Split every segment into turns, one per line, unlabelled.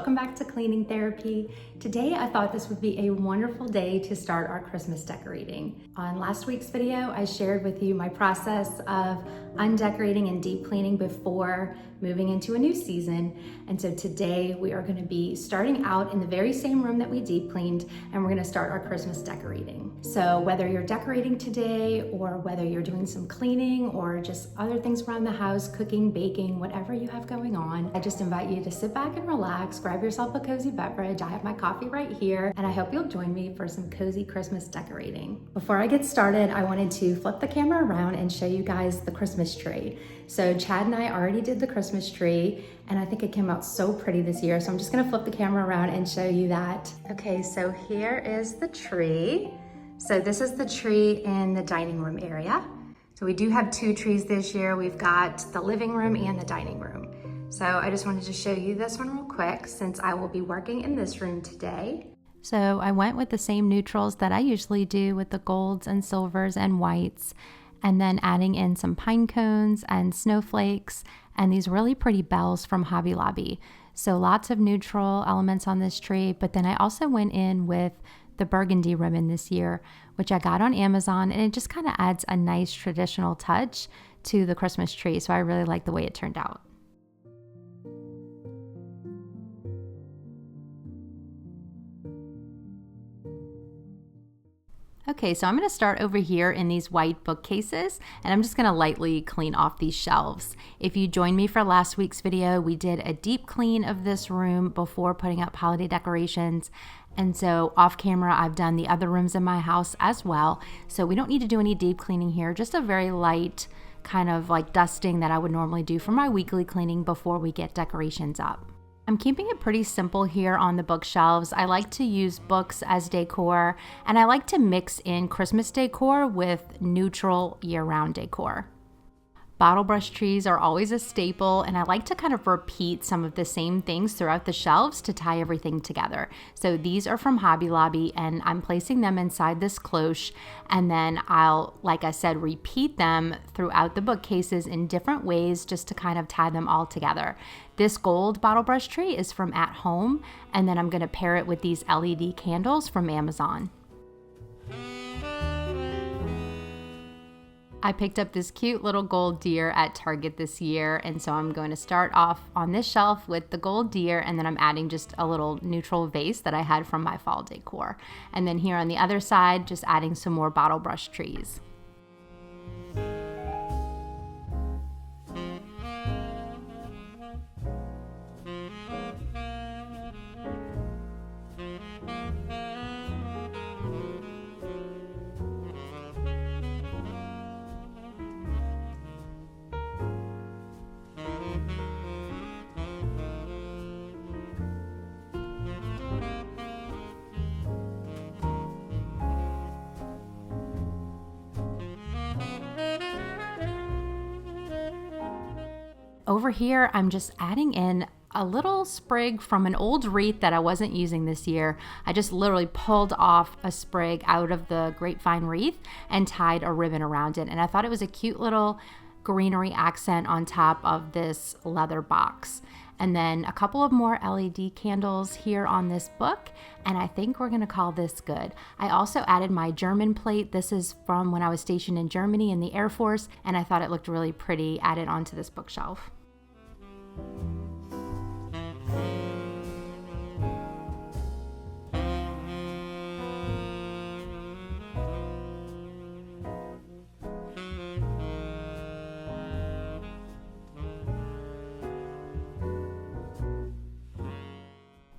welcome back to Cleaning Therapy. Today I thought this would be a wonderful day to start our Christmas decorating. On last week's video, I shared with you my process of undecorating and deep cleaning before moving into a new season. And so today we are going to be starting out in the very same room that we deep cleaned, and we're going to start our Christmas decorating. So whether you're decorating today or whether you're doing some cleaning or just other things around the house, cooking, baking, whatever you have going on, I just invite you to sit back and relax, grab yourself a cozy beverage. I have my coffee right here, and I hope you'll join me for some cozy Christmas decorating. Before I get started, I wanted to flip the camera around and show you guys the Christmas tree. So Chad and I already did the Christmas tree, and I think it came out so pretty this year. So I'm just gonna flip the camera around and show you that. Okay, so here is the tree. So this is the tree in the dining room area. So we do have two trees this year. We've got the living room and the dining room. So I just wanted to show you this one real quick since I will be working in this room today. So I went with the same neutrals that I usually do with the golds and silvers and whites, and then adding in some pine cones and snowflakes and these really pretty bells from Hobby Lobby. So lots of neutral elements on this tree, but then I also went in with the burgundy ribbon this year, which I got on Amazon, and it just kind of adds a nice traditional touch to the Christmas tree. So I really like the way it turned out. Okay, so I'm going to start over here in these white bookcases, and I'm just going to lightly clean off these shelves. If you joined me for last week's video, we did a deep clean of this room before putting up holiday decorations. And so off camera, I've done the other rooms in my house as well. So we don't need to do any deep cleaning here, just a very light kind of like dusting that I would normally do for my weekly cleaning before we get decorations up. I'm keeping it pretty simple here on the bookshelves. I like to use books as decor, and I like to mix in Christmas decor with neutral year-round decor. Bottle brush trees are always a staple, and I like to kind of repeat some of the same things throughout the shelves to tie everything together. So these are from Hobby Lobby, and I'm placing them inside this cloche, and then I'll, like I said, repeat them throughout the bookcases in different ways just to kind of tie them all together. This gold bottle brush tree is from At Home, and then I'm going to pair it with these LED candles from Amazon. I picked up this cute little gold deer at Target this year, and so I'm going to start off on this shelf with the gold deer, and then I'm adding just a little neutral vase that I had from my fall decor. And then here on the other side, just adding some more bottle brush trees. Over here, I'm just adding in a little sprig from an old wreath that I wasn't using this year. I just literally pulled off a sprig out of the grapevine wreath and tied a ribbon around it. And I thought it was a cute little greenery accent on top of this leather box. And then a couple of more LED candles here on this book, and I think we're gonna call this good. I also added my German plate. This is from when I was stationed in Germany in the Air Force, and I thought it looked really pretty added onto this bookshelf.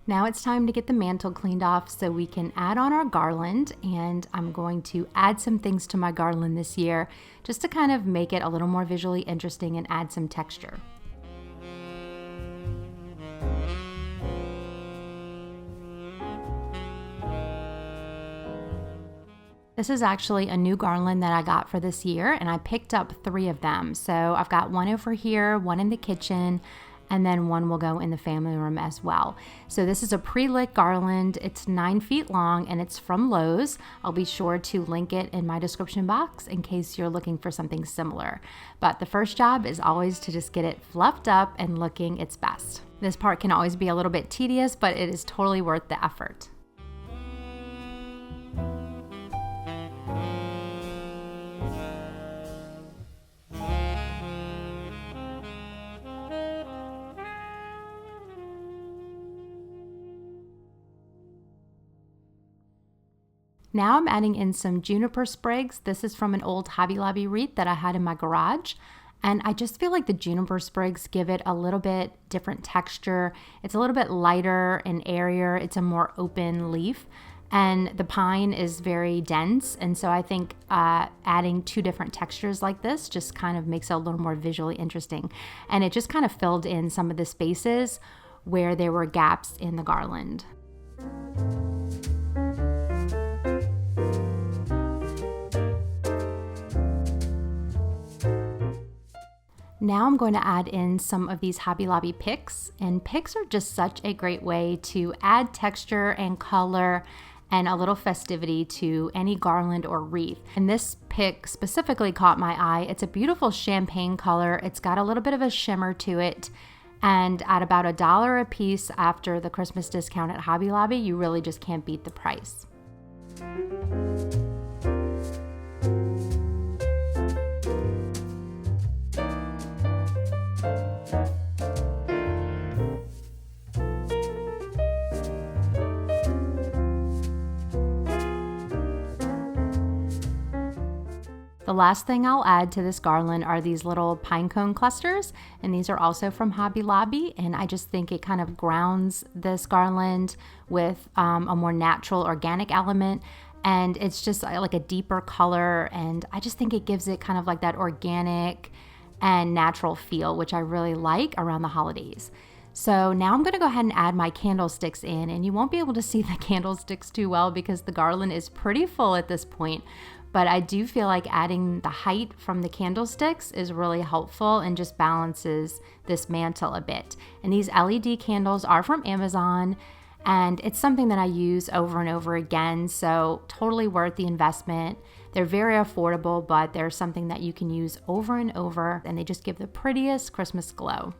Now it's time to get the mantle cleaned off so we can add on our garland, and I'm going to add some things to my garland this year just to kind of make it a little more visually interesting and add some texture. This is actually a new garland that I got for this year, and I picked up 3 of them. So I've got one over here, one in the kitchen, and then one will go in the family room as well. So this is a pre-lit garland. It's 9 feet long and it's from Lowe's. I'll be sure to link it in my description box in case you're looking for something similar. But the first job is always to just get it fluffed up and looking its best. This part can always be a little bit tedious, but it is totally worth the effort. Now I'm adding in some juniper sprigs. This is from an old Hobby Lobby wreath that I had in my garage. And I just feel like the juniper sprigs give it a little bit different texture. It's a little bit lighter and airier. It's a more open leaf. And the pine is very dense. And so I think adding 2 different textures like this just kind of makes it a little more visually interesting. And it just kind of filled in some of the spaces where there were gaps in the garland. Now I'm going to add in some of these Hobby Lobby picks, and picks are just such a great way to add texture and color and a little festivity to any garland or wreath. And this pick specifically caught my eye. It's a beautiful champagne color. It's got a little bit of a shimmer to it, and at about $1 a piece after the Christmas discount at Hobby Lobby, you really just can't beat the price. The last thing I'll add to this garland are these little pine cone clusters, and these are also from Hobby Lobby, and I just think it kind of grounds this garland with a more natural organic element, and it's just like a deeper color, and I just think it gives it kind of like that organic and natural feel, which I really like around the holidays. So now I'm going to go ahead and add my candlesticks in, and you won't be able to see the candlesticks too well because the garland is pretty full at this point. But I do feel like adding the height from the candlesticks is really helpful and just balances this mantle a bit. And these LED candles are from Amazon, and it's something that I use over and over again, so totally worth the investment. They're very affordable, but they're something that you can use over and over, and they just give the prettiest Christmas glow.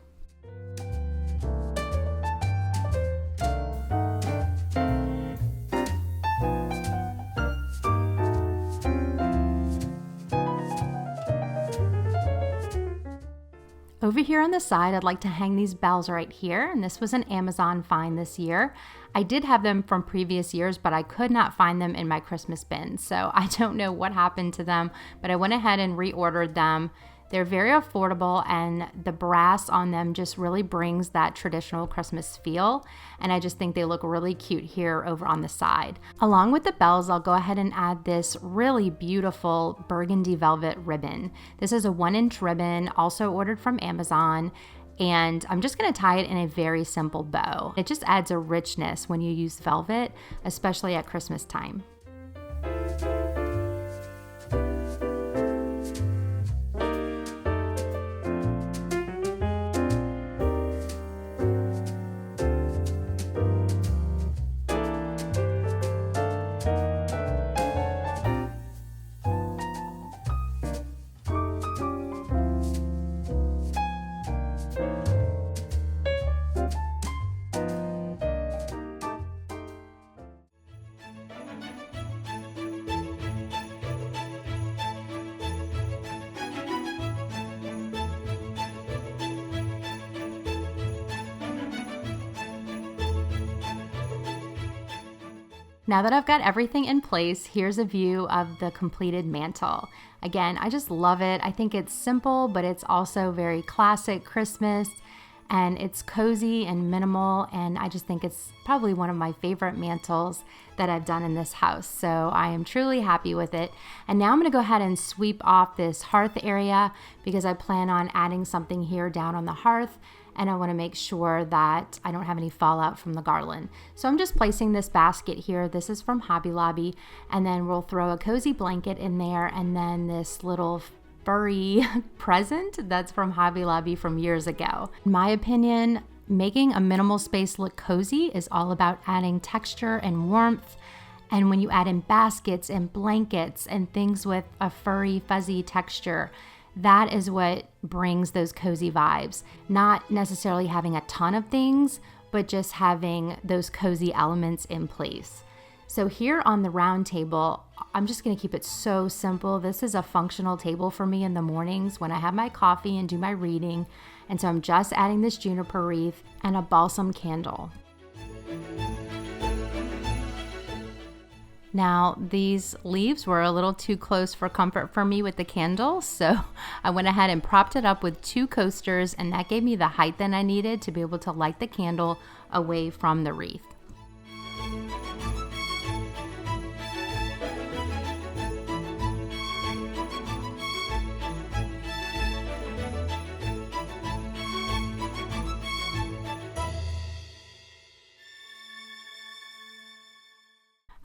Over here on the side, I'd like to hang these bells right here, and this was an Amazon find this year. I did have them from previous years, but I could not find them in my Christmas bin, so I don't know what happened to them, but I went ahead and reordered them. They're very affordable, and the brass on them just really brings that traditional Christmas feel, and I just think they look really cute here over on the side. Along with the bells, I'll go ahead and add this really beautiful burgundy velvet ribbon. This is a 1-inch ribbon, also ordered from Amazon, and I'm just going to tie it in a very simple bow. It just adds a richness when you use velvet, especially at Christmas time. Now that I've got everything in place, here's a view of the completed mantle. Again, I just love it. I think it's simple, but it's also very classic Christmas, and it's cozy and minimal, and I just think it's probably one of my favorite mantles that I've done in this house. So I am truly happy with it. And now I'm gonna go ahead and sweep off this hearth area because I plan on adding something here down on the hearth, and I want to make sure that I don't have any fallout from the garland. So I'm just placing this basket here. This is from Hobby Lobby, and then we'll throw a cozy blanket in there, and then this little furry present that's from Hobby Lobby from years ago. In my opinion, making a minimal space look cozy is all about adding texture and warmth. And when you add in baskets and blankets and things with a furry, fuzzy texture, that is what brings those cozy vibes. Not necessarily having a ton of things, but just having those cozy elements in place. So here on the round table, I'm just gonna keep it so simple. This is a functional table for me in the mornings when I have my coffee and do my reading. And so I'm just adding this juniper wreath and a balsam candle. Now, these leaves were a little too close for comfort for me with the candle, so I went ahead and propped it up with 2 coasters, and that gave me the height that I needed to be able to light the candle away from the wreath.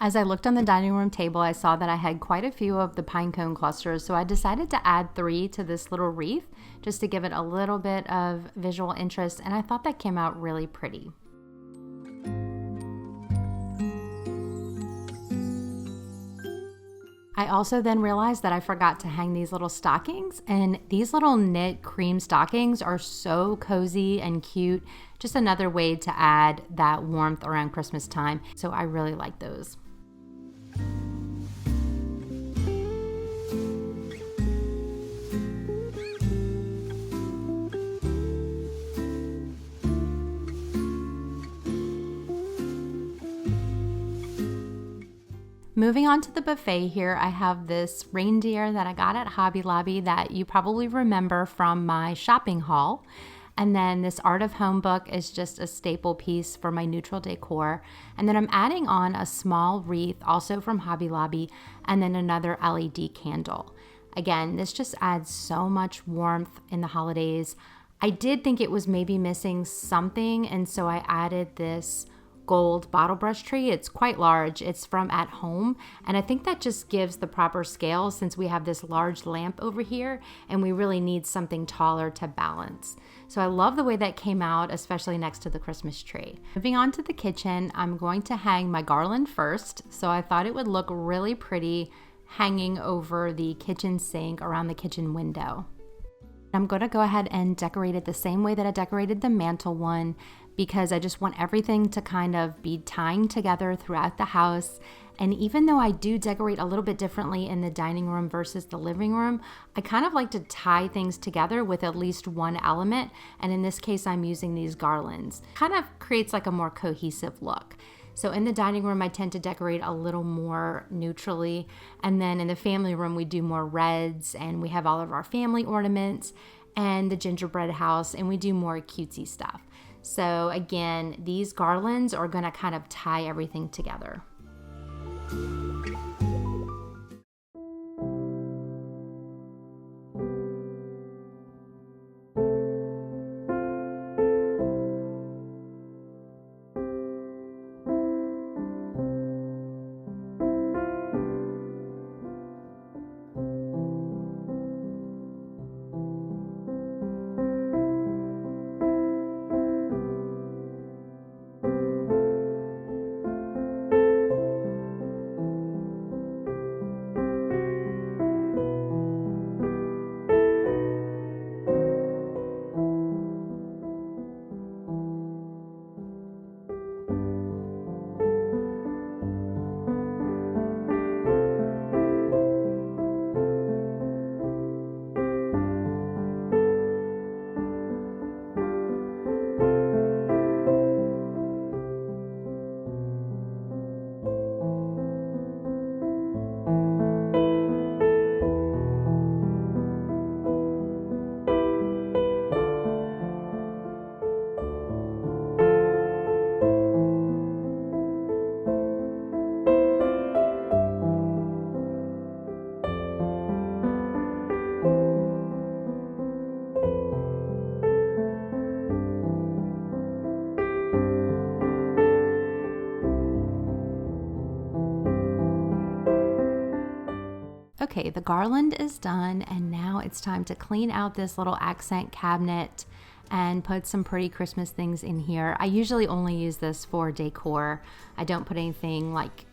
As I looked on the dining room table, I saw that I had quite a few of the pine cone clusters, so I decided to add 3 to this little wreath just to give it a little bit of visual interest, and I thought that came out really pretty. I also then realized that I forgot to hang these little stockings, and these little knit cream stockings are so cozy and cute. Just another way to add that warmth around Christmas time, so I really like those. Moving on to the buffet here, I have this reindeer that I got at Hobby Lobby that you probably remember from my shopping haul. And then this Art of Home book is just a staple piece for my neutral decor. And then I'm adding on a small wreath, also from Hobby Lobby, and then another LED candle. Again, this just adds so much warmth in the holidays. I did think it was maybe missing something, and so I added this gold bottle brush tree. It's quite large. It's from At Home, and I think that just gives the proper scale since we have this large lamp over here and we really need something taller to balance. So I love the way that came out, especially next to the Christmas tree. Moving on to the kitchen, I'm going to hang my garland first, so I thought it would look really pretty hanging over the kitchen sink around the kitchen window. I'm going to go ahead and decorate it the same way that I decorated the mantle one, because I just want everything to kind of be tying together throughout the house. And even though I do decorate a little bit differently in the dining room versus the living room, I kind of like to tie things together with at least one element. And in this case, I'm using these garlands. Kind of creates like a more cohesive look. So in the dining room, I tend to decorate a little more neutrally. And then in the family room, we do more reds, and we have all of our family ornaments and the gingerbread house, and we do more cutesy stuff. So again, these garlands are gonna kind of tie everything together. Okay, the garland is done, and now it's time to clean out this little accent cabinet and put some pretty Christmas things in here. I usually only use this for decor. I don't put anything like,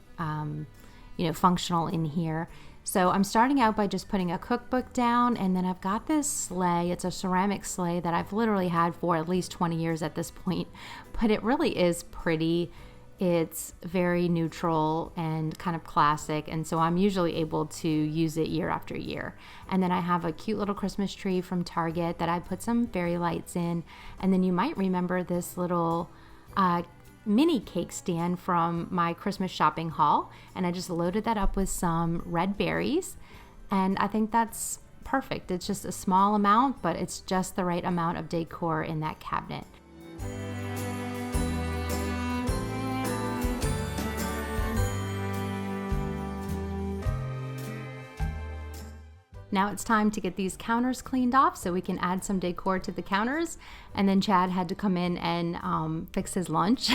functional in here. So I'm starting out by just putting a cookbook down, and then I've got this sleigh. It's a ceramic sleigh that I've literally had for at least 20 years at this point, but it really is pretty. It's very neutral and kind of classic, and so I'm usually able to use it year after year. And then I have a cute little Christmas tree from Target that I put some fairy lights in. And then you might remember this little mini cake stand from my Christmas shopping haul, and I just loaded that up with some red berries, and I think that's perfect. It's just a small amount, but it's just the right amount of decor in that cabinet. Now it's time to get these counters cleaned off so we can add some decor to the counters. And then Chad had to come in and fix his lunch.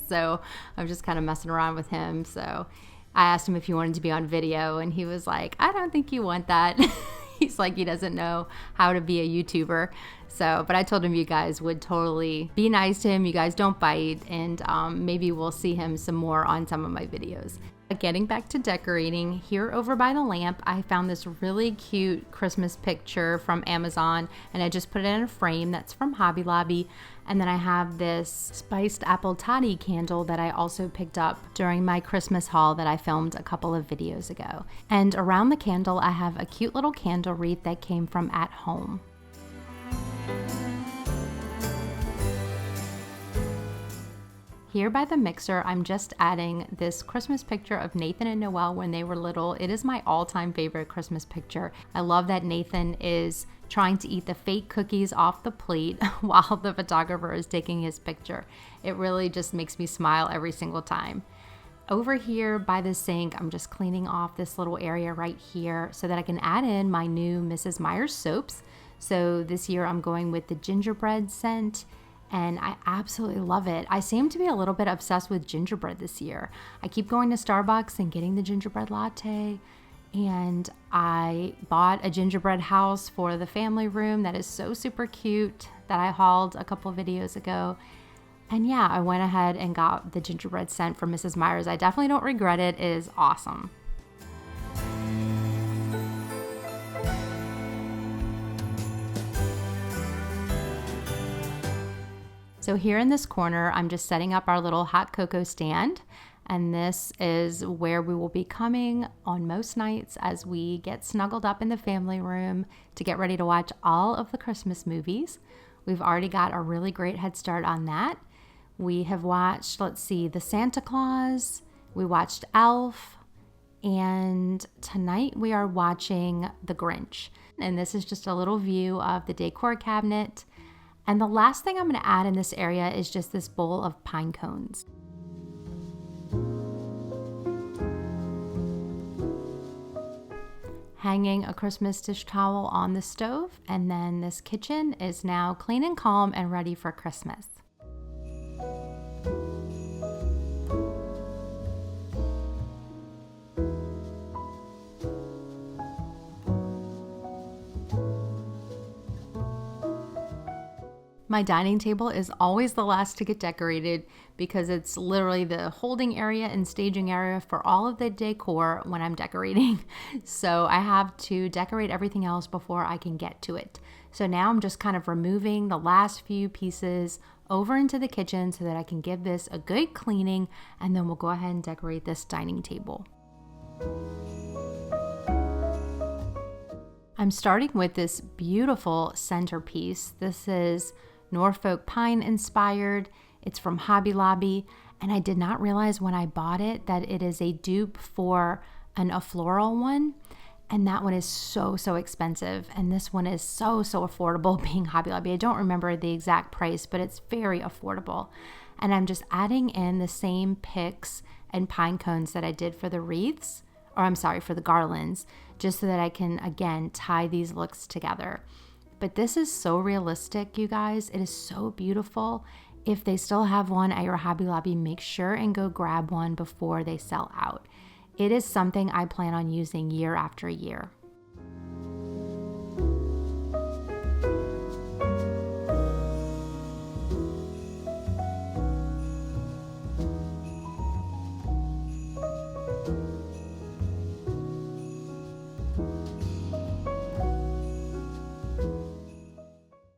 So I'm just kind of messing around with him. So I asked him if he wanted to be on video, and he was like, I don't think you want that. He's like, he doesn't know how to be a YouTuber. So, but I told him you guys would totally be nice to him. You guys don't bite, and maybe we'll see him some more on some of my videos. Getting back to decorating, here over by the lamp, I found this really cute Christmas picture from Amazon, and I just put it in a frame that's from Hobby Lobby. And then I have this spiced apple toddy candle that I also picked up during my Christmas haul that I filmed a couple of videos ago. And around the candle, I have a cute little candle wreath that came from At Home. Here by the mixer, I'm just adding this Christmas picture of Nathan and Noelle when they were little. It is my all-time favorite Christmas picture. I love that Nathan is trying to eat the fake cookies off the plate while the photographer is taking his picture. It really just makes me smile every single time. Over here by the sink, I'm just cleaning off this little area right here so that I can add in my new Mrs. Meyer's soaps. So this year I'm going with the gingerbread scent, and I absolutely love it. I seem to be a little bit obsessed with gingerbread this year. I keep going to Starbucks and getting the gingerbread latte, and I bought a gingerbread house for the family room that is so super cute that I hauled a couple of videos ago. And yeah, I went ahead and got the gingerbread scent from Mrs. Meyer's. I definitely don't regret it. It is awesome. So here in this corner, I'm just setting up our little hot cocoa stand, and this is where we will be coming on most nights as we get snuggled up in the family room to get ready to watch all of the Christmas movies. We've already got a really great head start on that. We have watched, the Santa Claus, we watched Elf, and tonight we are watching The Grinch. And this is just a little view of the decor cabinet. And the last thing I'm going to add in this area is just this bowl of pine cones. Hanging a Christmas dish towel on the stove, and then this kitchen is now clean and calm and ready for Christmas. My dining table is always the last to get decorated because it's literally the holding area and staging area for all of the decor when I'm decorating. So I have to decorate everything else before I can get to it. So now I'm just kind of removing the last few pieces over into the kitchen so that I can give this a good cleaning, and then we'll go ahead and decorate this dining table. I'm starting with this beautiful centerpiece. This is Norfolk pine inspired. It's from Hobby Lobby, and I did not realize when I bought it that it is a dupe for a floral one, and that one is so expensive, and this one is so affordable being Hobby Lobby. I don't remember the exact price, but it's very affordable. And I'm just adding in the same picks and pine cones that I did for the wreaths, for the garlands, just so that I can again tie these looks together. But this is so realistic, you guys. It is so beautiful. If they still have one at your Hobby Lobby, make sure and go grab one before they sell out. it is something I plan on using year after year.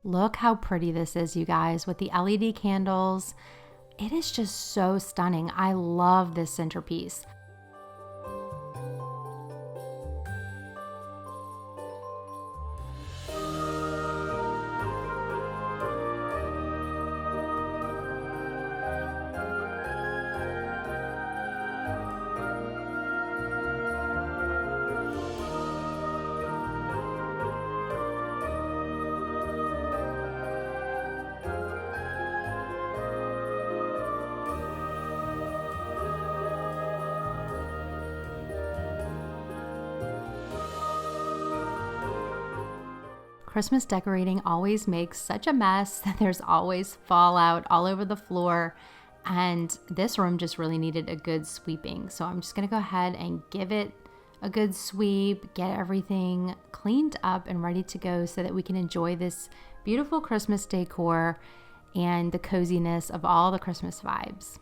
Look how pretty this is, you guys, with the LED candles. It is just so stunning. I love this centerpiece. Christmas decorating always makes such a mess. There's always fallout all over the floor, and this room just really needed a good sweeping. So I'm just gonna go ahead and give it a good sweep, get everything cleaned up and ready to go so that we can enjoy this beautiful Christmas decor and the coziness of all the Christmas vibes.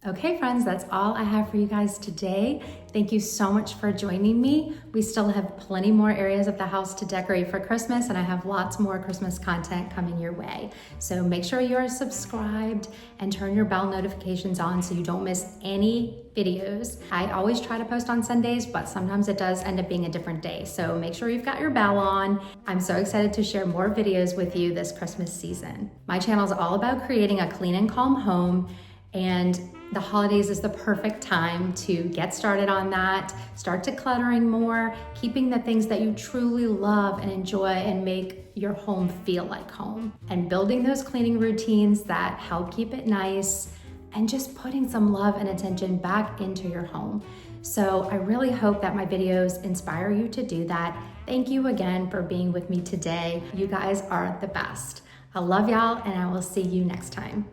Okay, friends, that's all I have for you guys today. Thank you so much for joining me. We still have plenty more areas of the house to decorate for Christmas, and I have lots more Christmas content coming your way. So make sure you are subscribed and turn your bell notifications on so you don't miss any videos. I always try to post on Sundays, but sometimes it does end up being a different day. So make sure you've got your bell on. I'm so excited to share more videos with you this Christmas season. My channel is all about creating a clean and calm home, and the holidays is the perfect time to get started on that. Start decluttering more, keeping the things that you truly love and enjoy and make your home feel like home, and building those cleaning routines that help keep it nice, and just putting some love and attention back into your home. So I really hope that my videos inspire you to do that. Thank you again for being with me today. You guys are the best. I love y'all, and I will see you next time.